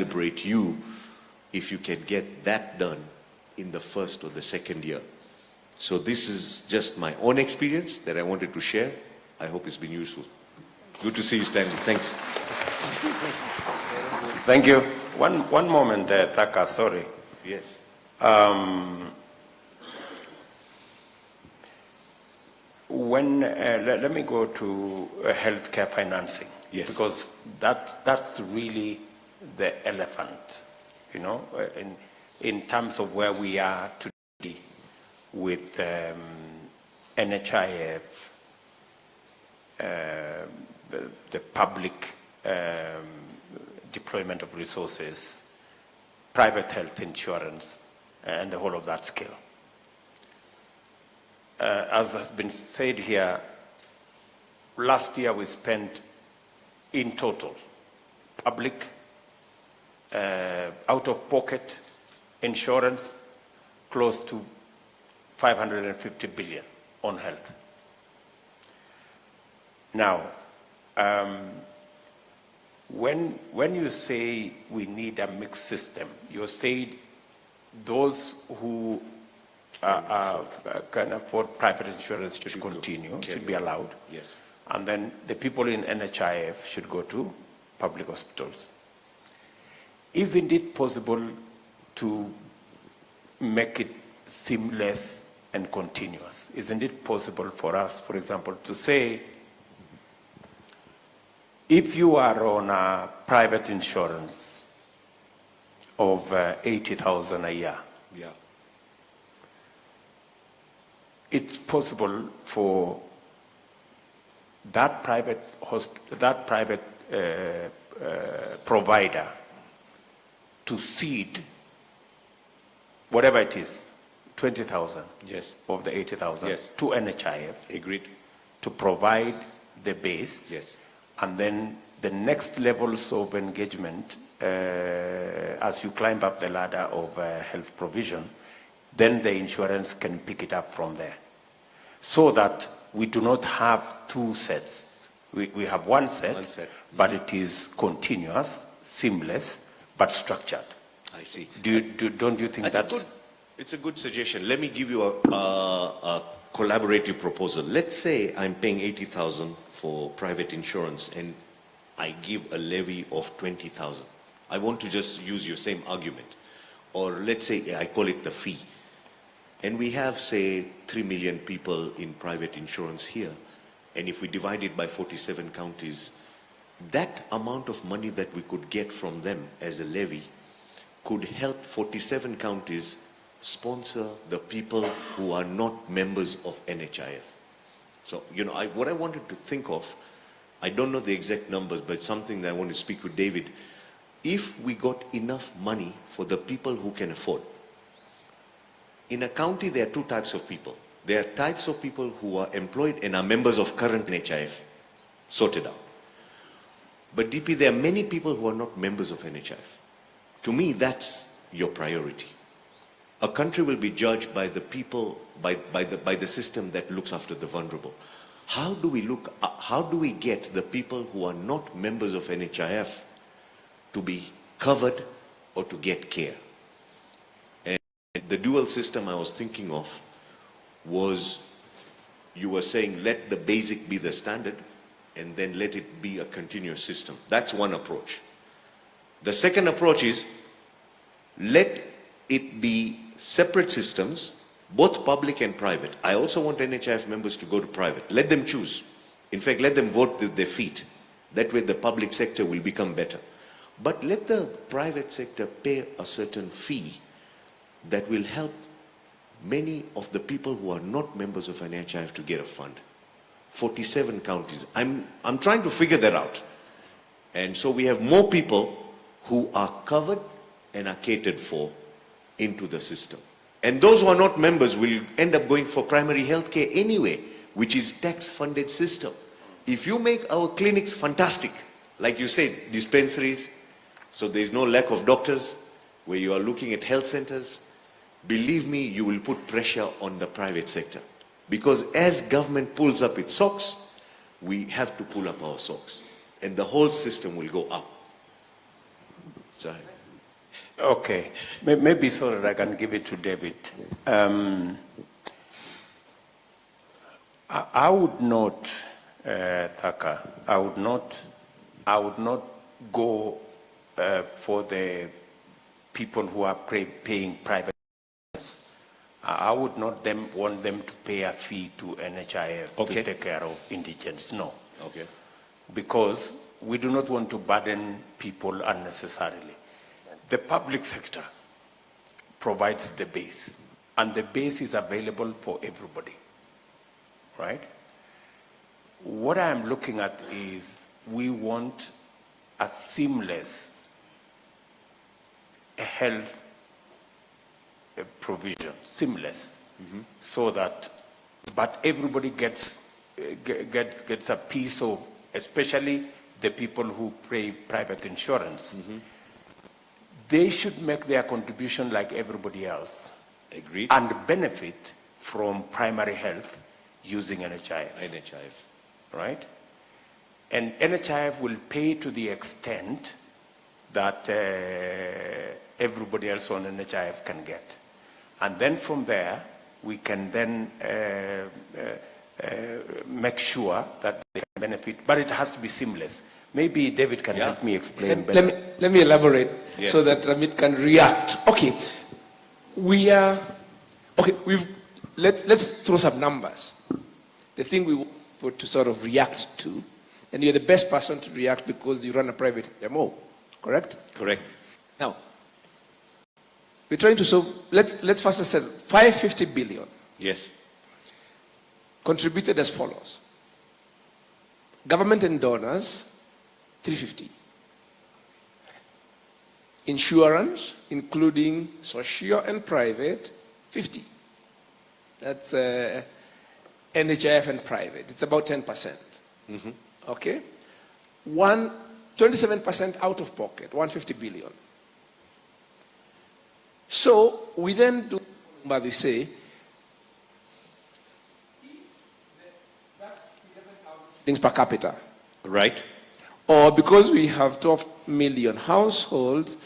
celebrate you if you can get that done in the first or the second year. So this is just my own experience that I wanted to share. I hope it's been useful. Good to see you, Stanley. Thanks. Thank you. One moment there, Thaka, sorry. Yes. Let me go to healthcare financing. Yes. Because that's really the elephant, you know, in terms of where we are today with NHIF, the public deployment of resources, private health insurance, and the whole of that scale. As has been said here, last year we spent in total public, out-of-pocket insurance, close to 550 billion on health. Now, when you say we need a mixed system, you're saying those who can afford private insurance should continue, should be allowed. Yes. And then the people in NHIF should go to public hospitals. Isn't it possible to make it seamless and continuous? Isn't it possible for us, for example, to say, if you are on a private insurance of 80,000 a year, yeah, it's possible for that private provider to cede whatever it is, 20,000 yes, of the 80,000 yes, to NHIF. Agreed. To provide the base. Yes. And then the next levels of engagement, as you climb up the ladder of health provision, then the insurance can pick it up from there. So that we do not have two sets. We have one set, but it is continuous, seamless, but structured. I see. Don't you think it's a good suggestion. Let me give you a collaborative proposal. Let's say I'm paying 80,000 for private insurance and I give a levy of 20,000. I want to just use your same argument. Or let's say I call it the fee. And we have, say, 3 million people in private insurance here. And if we divide it by 47 counties, that amount of money that we could get from them as a levy could help 47 counties sponsor the people who are not members of NHIF. So, you know, what I wanted to think of, I don't know the exact numbers, but something that I want to speak with David. If we got enough money for the people who can afford, in a county there are two types of people. There are types of people who are employed and are members of current NHIF, sorted out. But DP, there are many people who are not members of NHIF. To me, that's your priority. A country will be judged by the people, by the system that looks after the vulnerable. How do we get the people who are not members of NHIF to be covered or to get care? And the dual system I was thinking of was, you were saying, let the basic be the standard and then let it be a continuous system. That's one approach. The second approach is, let it be separate systems, both public and private. I also want NHIF members to go to private. Let them choose. In fact, let them vote with their feet. That way the public sector will become better. But let the private sector pay a certain fee that will help many of the people who are not members of NHIF to get a fund. 47 counties. I'm trying to figure that out. And so we have more people who are covered and are catered for into the system. And those who are not members will end up going for primary health care anyway, which is tax-funded system. If you make our clinics fantastic, like you said, dispensaries, so there's no lack of doctors, where you are looking at health centers, believe me, you will put pressure on the private sector. Because as government pulls up its socks, we have to pull up our socks. And the whole system will go up. Sorry. Okay, maybe so that I can give it to David. I would not, Thaka, I would not go for the people who are paying private. I would not want them to pay a fee to NHIF to take care of indigents. No. Okay. Because we do not want to burden people unnecessarily. The public sector provides the base, and the base is available for everybody, right? What I'm looking at is we want a seamless health provision, seamless, so that, but everybody gets a piece of, especially the people who pay private insurance. They should make their contribution like everybody else. Agreed. And benefit from primary health using NHIF. NHIF. Right? And NHIF will pay to the extent that everybody else on NHIF can get. And then from there, we can then make sure that they can benefit, but it has to be seamless. Maybe David can help me explain better. Let me elaborate Yes. so that Ramit can react. Okay, let's throw some numbers. The thing we want to sort of react to, and you're the best person to react because you run a private MO, correct? Correct. Now, we're trying to solve, let's first say 550 billion Yes. contributed as follows. Government and donors, 350. Insurance, including social and private, 50. That's NHIF and private. It's about 10%. Okay? 27% out of pocket, 150 billion. So we then do, but we say, that's 11,000 things per capita. Right. Or because we have 12 million households,